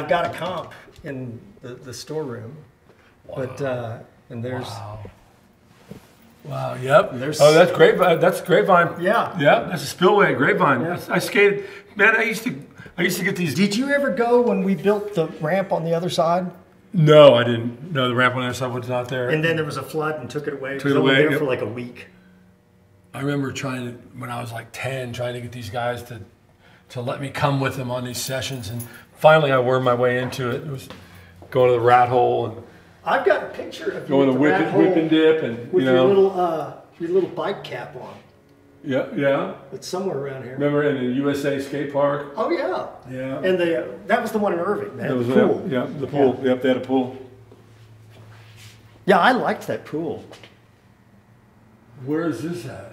I've got a comp in the storeroom, but and there's wow, yep. There's, oh, that's Grapevine. That's Grapevine. Yeah, yeah. That's a spillway at Grapevine. Yeah. I skated. Man, I used to get these. Did you ever go when we built the ramp on the other side? No, I didn't. No, the ramp on the other side was not there. And then there was a flood and took it away. Took it away. There for like a week. I remember trying to, when I was like 10, trying to get these guys to let me come with them on these sessions, and finally I wormed my way into it. It was going to the rat hole and I've got a picture of going you to whip and dip and with you know your little bike cap on. Yeah, yeah. It's somewhere around here. Remember in the USA Skatepark? Oh yeah. Yeah. And that was the one in Irving. That was the pool. Yeah, the pool. Yeah. Yep, they had a pool. Yeah, I liked that pool. Where is this at?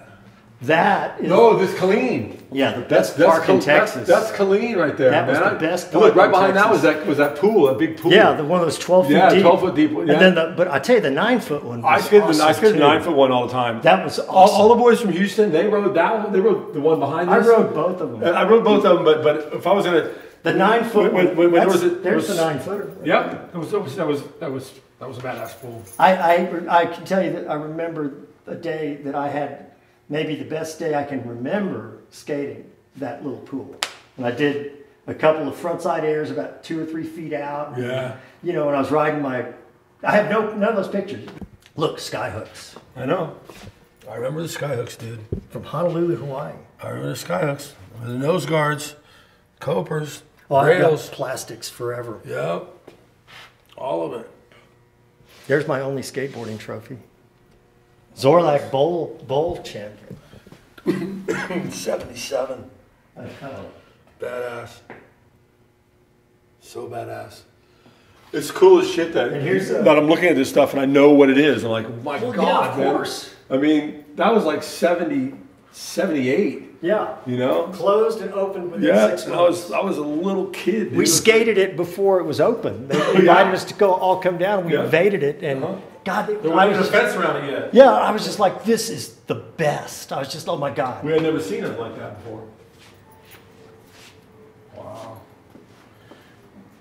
That is this Colleen. Yeah, the best park in Texas. That's Colleen right there. That was man. the best park. Look, right behind Texas. that was that pool, that big pool. Yeah, the one of those 12 feet deep. 12 foot deep. Yeah. And then but I tell you, the 9-foot one. I Was skated awesome the 9-foot one all the time. That was awesome. All the boys from Houston, they rode that one. They rode the one behind us. I rode both of them. I rode both of them, but if I was gonna the 9-foot when there was there's the 9-footer. Yep, that was a badass pool. I can tell you that I remember a day that I had. Maybe the best day I can remember skating that little pool. And I did a couple of frontside airs about 2 or 3 feet out. Yeah. You know, when I was riding I have none of those pictures. Look, skyhooks. I know. I remember the skyhooks, dude. From Honolulu, Hawaii. I remember the skyhooks. The nose guards, copers, rails. I've got plastics forever. Yep. All of it. There's my only skateboarding trophy. Zorlac bowl champion. 77. Badass. So badass. It's cool as shit that I'm looking at this stuff and I know what it is. I'm like, oh my God, yeah, of course. Man. I mean, that was like 70, 78. Yeah. You know? Closed and opened within 6 months. I was a little kid. Dude. We skated it before it was open. They invited us to all come down. We invaded it and God, there wasn't a fence around it yet. Yeah, I was just like, this is the best. I was just, oh my God. We had never seen it like that before. Wow.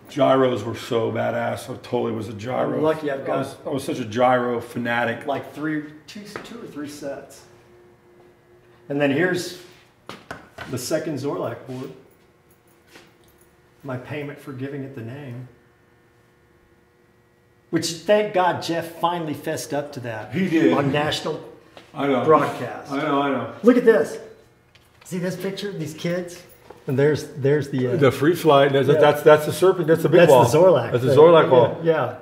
Gyros were so badass. I totally was a gyro. I'm lucky I've got. I was such a gyro fanatic. Like two or three sets. And then here's the second Zorlac board. My payment for giving it the name. Which, thank God, Jeff finally fessed up to that. He did. On national broadcast. I know. Look at this. See this picture of these kids? And there's the free flight. That's the serpent. That's the big wall. That's the Zorlac. That's the Zorlac wall. Yeah.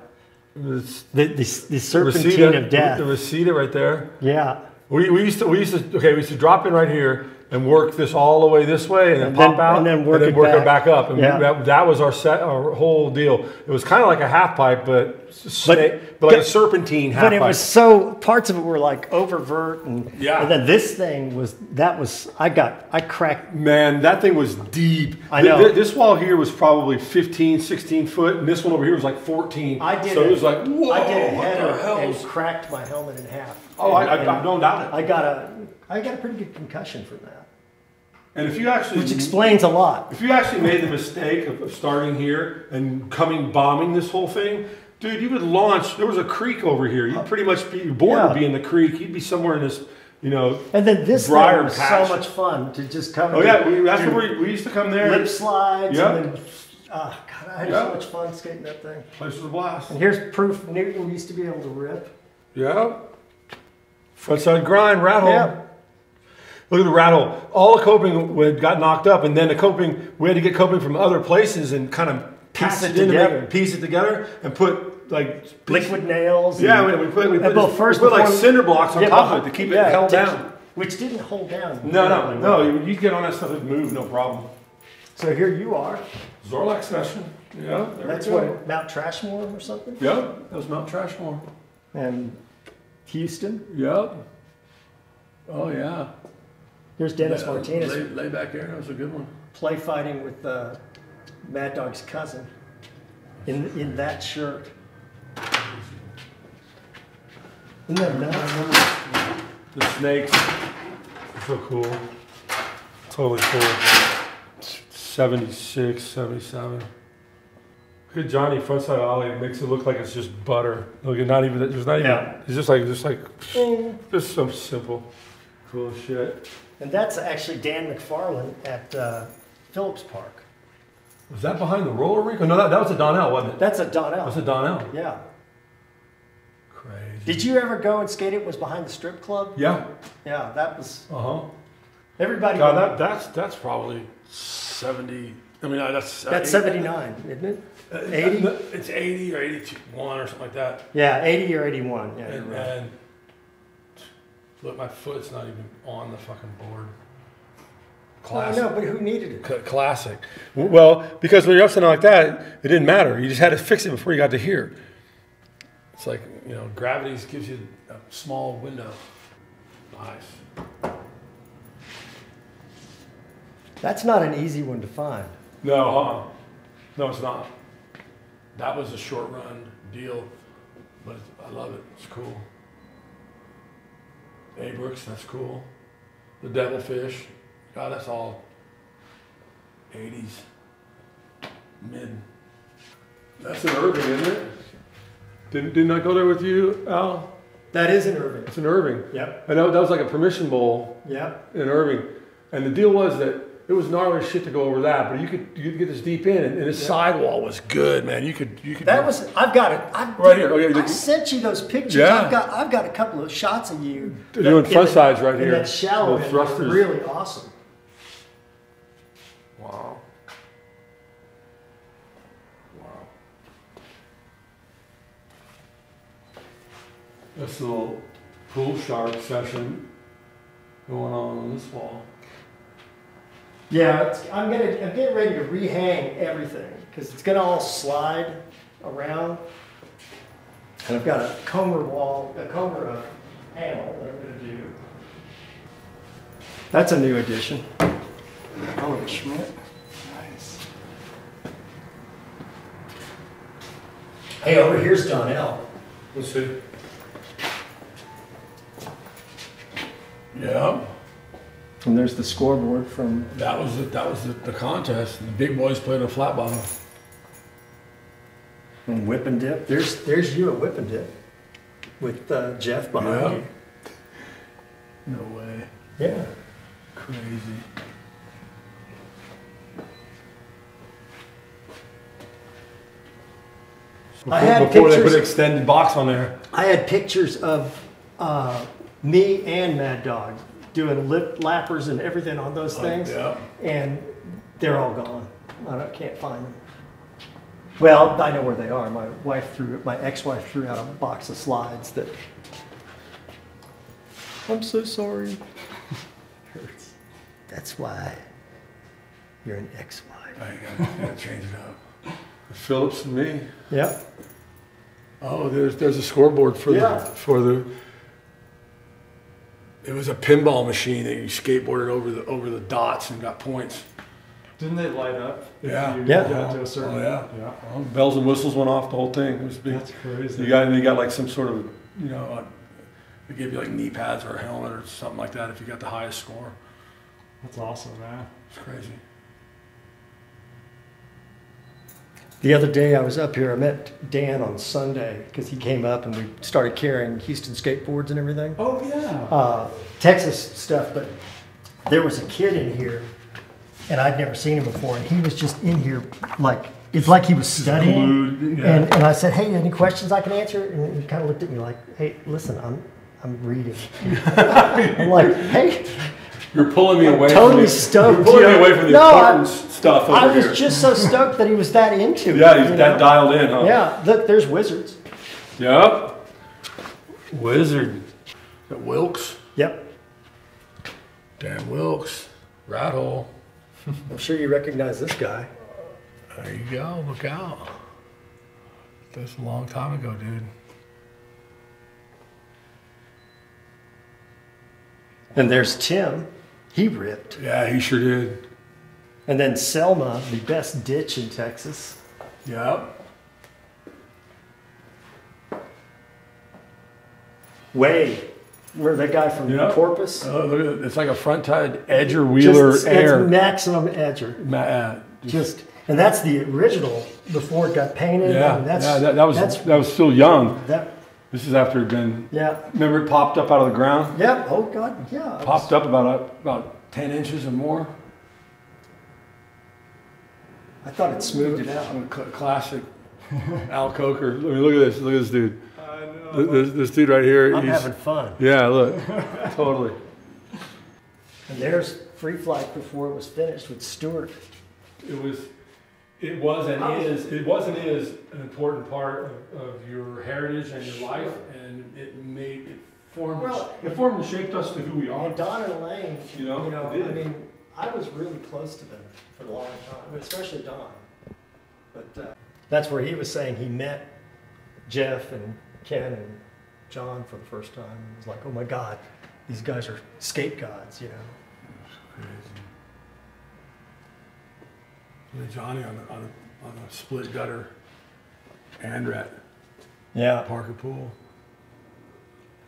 The serpentine of death. The Reseda right there. Yeah. We used to drop in right here and work this all the way this way and then pop out and then work it back up. And yeah. that was our whole deal. It was kind of like a half pipe, but like a serpentine half pipe. But it was so, parts of it were like oververt and then this thing I cracked. Man, that thing was deep. I know. This wall here was probably 15, 16 foot, and this one over here was like 14. It was like, whoa, I did a header and cracked my helmet in half. Oh, I don't doubt it. I got a pretty good concussion from that. And if you actually, which explains a lot. If you actually made the mistake of starting here and bombing this whole thing, dude, you would launch. There was a creek over here. You'd pretty much be would be in the creek. You'd be somewhere in this, And then this thing was so much fun to just come. Oh yeah, that's where we used to come there. Lip slides. Yeah. And then, God, I had so much fun skating that thing. Place was a blast. And here's proof Newton used to be able to rip. Yeah. Frontside grind, rat hole. Yeah. Look at the rat hole. All the coping got knocked up, and then the coping, we had to get coping from other places and kind of piece it together, and put like liquid nails. Yeah, we put like cinder blocks on top of it to keep it held down. Which didn't hold down. No. You get on that stuff, it moved, no problem. So here you are. Zorlac session. Yeah. That's what, Mount Trashmore or something? Yeah, that was Mount Trashmore. And Houston? Yep. Oh, yeah. Here's Dennis Martinez. Lay back there, that was a good one. Play fighting with Mad Dog's cousin in that shirt. Isn't that nuts? The snakes. So cool. Totally cool. 76, 77. Look at Johnny frontside ollie. It makes it look like it's just butter. Look, not even. There's not even. Yeah. It's just so simple, cool shit. And that's actually Dan McFarland at Phillips Park. Was that behind the roller rink? Oh, no, that was a Donnell, wasn't it? That's a Donnell. That's a Donnell. Yeah. Crazy. Did you ever go and skate? It was behind the strip club. Yeah. Yeah, that was. Everybody. God, that's probably 70. I mean, that's 79, isn't it? 80. It's 80 or 81 or something like that. Yeah, 80 or 81. Yeah. And look, my foot's not even on the fucking board. Classic. I know, but who needed it? Classic. Well, because when you're upside down like that, it didn't matter. You just had to fix it before you got to here. It's like, gravity gives you a small window. Nice. That's not an easy one to find. No, no, it's not. That was a short run deal, but I love it. It's cool. Abrams, that's cool. The Devilfish, God, that's all 80s, mid. That's in Irving, isn't it? Didn't I go there with you, Al? That is in Irving. It's in Irving. Yep. I know that was like a permission bowl. Yep. In Irving, and the deal was that it was gnarly as shit to go over that, but you could get this deep in, and his sidewall was good, man. You could. That was. I've got it. Right here. Okay, I sent you those pictures. Yeah. I've got a couple of shots of you doing front sides right here. That shallow end, thrusters. Really awesome. Wow. This little pool shark session going on this wall. Yeah, I'm getting ready to rehang everything because it's gonna all slide around. And I've got a Comer panel that I'm gonna do. That's a new addition. Oliver Schmidt. Nice. Hey, over here's Donnell. Let's see. Yeah. And there's the scoreboard from. That was the contest. The big boys played a flat bottom. And whip and dip. There's you at whip and dip with Jeff behind you. No way. Yeah. Crazy. Before they put an extended box on there. I had pictures of me and Mad Dog doing lip lappers and everything on those things, and they're all gone. Can't find them. Well, I know where they are. My ex-wife threw out a box of slides that. I'm so sorry. Hurts. That's why you're an ex-wife. I gotta change it up. Phillips and me. Yep. Oh, there's a scoreboard for the. It was a pinball machine that you skateboarded over the dots and got points. Didn't they light up? Yeah. To a certain yeah. Well, bells and whistles went off the whole thing. It was big. That's crazy. You got like some sort of they gave you like knee pads or a helmet or something like that if you got the highest score. That's awesome, man. It's crazy. The other day I was up here, I met Dan on Sunday because he came up and we started carrying Houston skateboards and everything. Oh, yeah. Texas stuff, but there was a kid in here and I'd never seen him before, and he was just in here it's like he was studying. Yeah. And I said, hey, any questions I can answer? And he kind of looked at me like, hey, listen, I'm reading. I'm like, hey. You're pulling me away. Totally stoked. You're pulling me away from the important stuff over I was here. just so stoked that he was that into it. Yeah, he's that dialed in, huh? Yeah, look, there's Wizards. Yep. Wizard. Is that Wilkes? Yep. Dan Wilkes. Rat hole. I'm sure you recognize this guy. There you go. Look out. That's a long time ago, dude. And there's Tim. He ripped. Yeah, he sure did. And then Selma, the best ditch in Texas. Yep. Way. Remember that guy from Corpus? Oh, look at it. It's like a front-tide edger wheeler air. It's maximum edger. And And that's the original before it got painted. Yeah, and that's, yeah, that was still young. This is after it had been. Yeah. Remember, it popped up out of the ground. Yeah. Oh God. Yeah. Popped up about 10 inches or more. I thought it smoothed it out. Classic Al Coker. I mean, look at this. Look at this dude. I know. This dude right here. I'm having fun. Yeah, look. Totally. And there's Free Flight before it was finished with Stuart. It was and is an important part of your heritage and your life, and it formed and shaped us to who we are. And Don and Elaine, I mean, I was really close to them for a long time, especially Don. But that's where he was saying he met Jeff and Ken and John for the first time. It was like, oh my God, these guys are skate gods, Crazy. Johnny on a split gutter Andret Parker pool.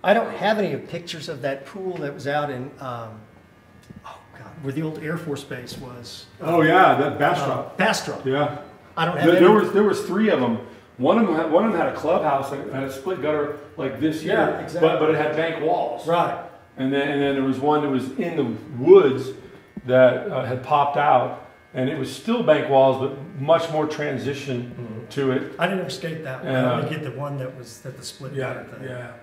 I don't have any pictures of that pool that was out in where the old Air Force Base was. That Bastrop. Bastrop. Yeah. I don't have there was 3 of them. One of them had a clubhouse that had a split gutter like this here. Yeah, exactly. But it had bank walls. Right. And then there was one that was in the woods that had popped out, and it was still bank walls, but much more transition to it. I didn't ever skate that one. I only get the one that was the split gutter thing. Yeah.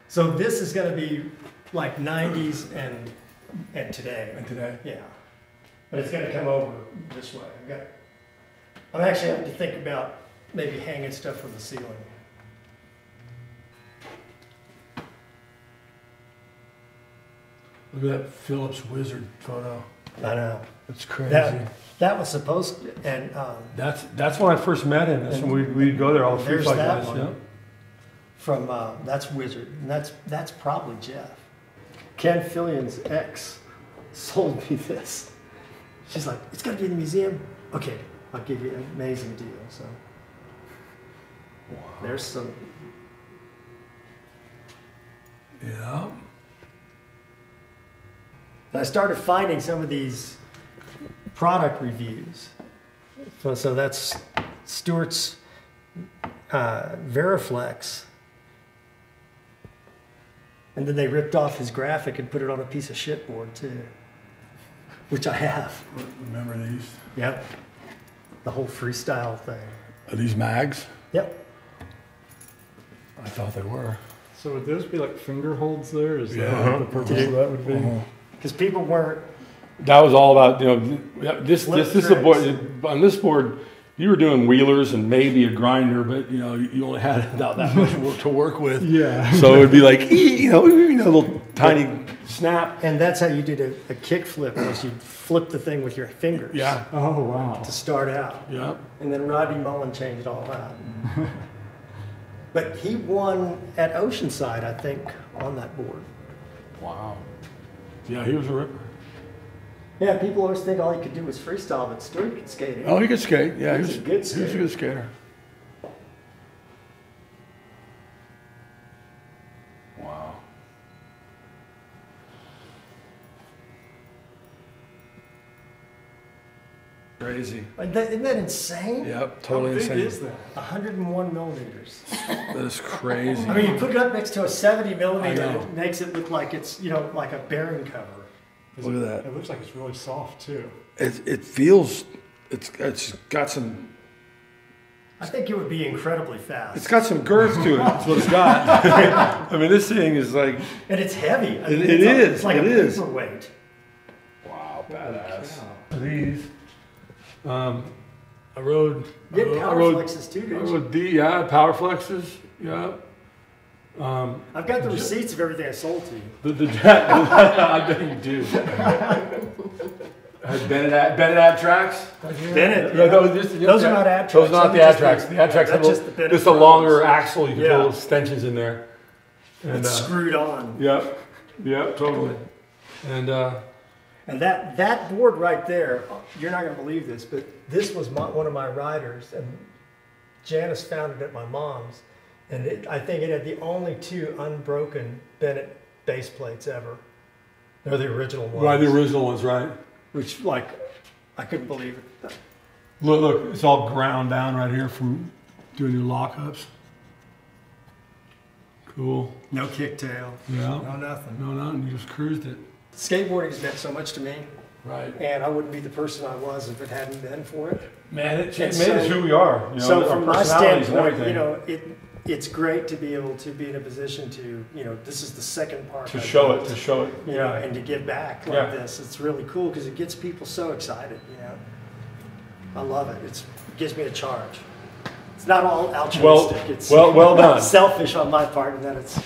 So this is going to be like 90s and today. And today. Yeah. But it's going to come over this way. I'm actually having to think about maybe hanging stuff from the ceiling. Look at that Phillips Wizard photo. I know. That's crazy. That was supposed to, and that's when I first met him. That's when we'd go there, all the Free Flight guys. Yeah. From that's Wizard, and that's probably Jeff. Ken Fillion's ex sold me this. She's like, it's got to be in the museum. Okay, I'll give you an amazing deal. So there's some. Yeah. I started finding some of these product reviews. So that's Stuart's Veriflex. And then they ripped off his graphic and put it on a piece of shitboard too, which I have. Remember these? Yep. The whole freestyle thing. Are these mags? Yep. I thought they were. So would those be like finger holds there? Is Yeah. that what the purpose of that would be? Because people weren't. That was all about, this is a board. On this board, you were doing wheelers and maybe a grinder, but you only had about that much work to work with. Yeah. So it would be like, a little tiny snap. And that's how you did a kick flip, was you flip the thing with your fingers. Yeah. Oh wow. To start out. Yeah. And then Rodney Mullen changed all that. But he won at Oceanside, I think, on that board. Wow. Yeah, he was a ripper. Yeah, people always think all he could do was freestyle, but Stuart could skate it. Oh, he could skate. Yeah, he was a good skater. He was a good skater. Wow. Crazy. Isn't that insane? Yep, totally insane. How big is that? 101 millimeters. That is crazy. I mean, you put it up next to a 70 millimeter, it makes it look like it's, like a bearing cover. Look at that. It looks like it's really soft too. It feels, it's got some. I think it would be incredibly fast. It's got some girth to it. That's what it's got. I mean, this thing is like. And it's heavy. I mean, it's like a paperweight. Wow, badass. These. I rode. You had power flexes too, didn't you? I rode power flexes. Yeah. I've got the receipts of everything I sold to you. The jet. I bet you do. Bennett ab tracks. Bennett. Yeah. Those are not ab tracks. Those are not the ab tracks. The ab tracks are just a longer axle. You can put little extensions in there. And it's screwed on. Yep. Yep. Totally. And that board right there, you're not going to believe this, but this was one of my riders, and Janice found it at my mom's, and I think it had the only 2 unbroken Bennett base plates ever. They're the original ones. Right, the original ones, right? Which, I couldn't believe it. Look, it's all ground down right here from doing your lockups. Cool. No kicktail. Yeah. No nothing. No nothing. You just cruised it. Skateboarding's meant so much to me. Right. And I wouldn't be the person I was if it hadn't been for it. Man, it made so, us who we are. You know, so from my standpoint, you know, it's great to be able to be in a position to, this is the second part. To show it. You know, and to give back like this. It's really cool because it gets people so excited, I love it. It gives me a charge. It's not all altruistic. It's well done. selfish on my part, and then it's